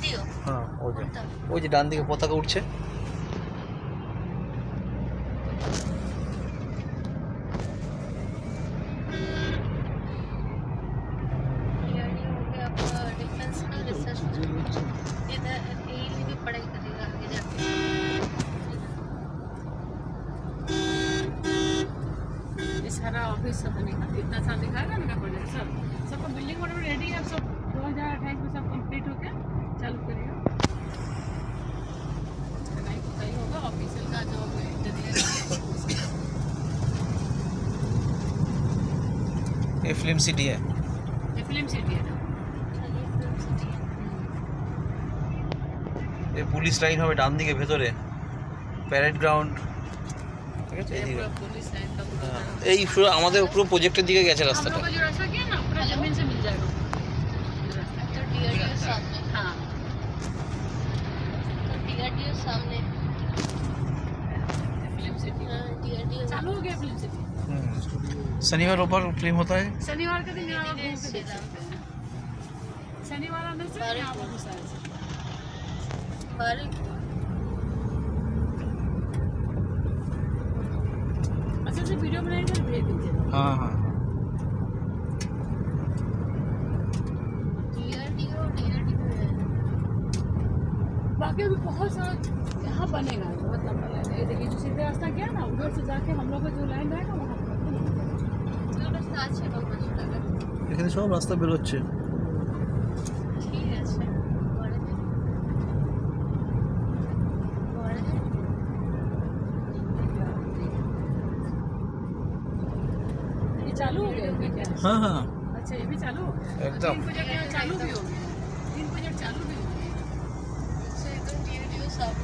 DRDO হ্যাঁ ওই যে ডান দিকে পতাকা উঠছে। डीआरडीओ हो गया आपका डिफेंस का रिसर्च इधर यही भी पढ़ाई करेगा आगे जाके। ये सारा ऑफिस सब बनेगा, इतना साल दिखाएगा ना प्रोजेक्ट सब सबका बिल्डिंग वगैरह रेडी है, अब सब 2028 में सब कंप्लीट होके चालू करेगा। नहीं पता ही होगा ऑफिशियल का जो इंजीनियर ये फिल्म सिटी है। ये फिल्म सिटी है ना। चलिए फिल्म सिटी ये पुलिस लाइन হবে ডান দিকে ভেতরে, প্যারেড গ্রাউন্ড, ঠিক আছে? ये এইদিকে पूरा पुलिस लाइन का पूरा এই পুরো আমাদের পুরো প্রজেক্টের দিকে গেছে हम রাস্তাটা। लोग का जो रास्ता किया ना पूरा जमीन से मिल जाएगा ये रास्ता। तो डीआरडीओ सामने, हाँ तो डीआरडीओ सामने, फिल्म सिटी डीआरडीओ चालू हो गया फिल्म सिटी। शनिवार ऊपर फिल्म होता है। शनिवार के दिन यहाँ घूम के श्री देख राम। सकते हैं। शनिवार आने से यहाँ पर घुसा है। बारिश अच्छा से वीडियो बनाएंगे तो भेज दीजिए। हाँ हाँ डीआरडीओ है। बाकी भी बहुत सारा यहाँ बनेगा, बहुत लंबा लाइन है। ये देखिए जो सीधे रास्ता गया ना उधर से जाके हम लोग का जो लाइन रहेगा वहाँ पर जो रास्ता আছে বাবা ছোটটা এখানে সব রাস্তা বেরোচ্ছে। ঠিক আছে পরে দিন ये चालू हो गया क्या? हाँ हाँ अच्छा ये भी चालू हो गया? एकदम। 3 प्रोजेक्ट चालू भी हो गया, 3 प्रोजेक्ट चालू भी हो गया। से तो डीआरडीओ सामने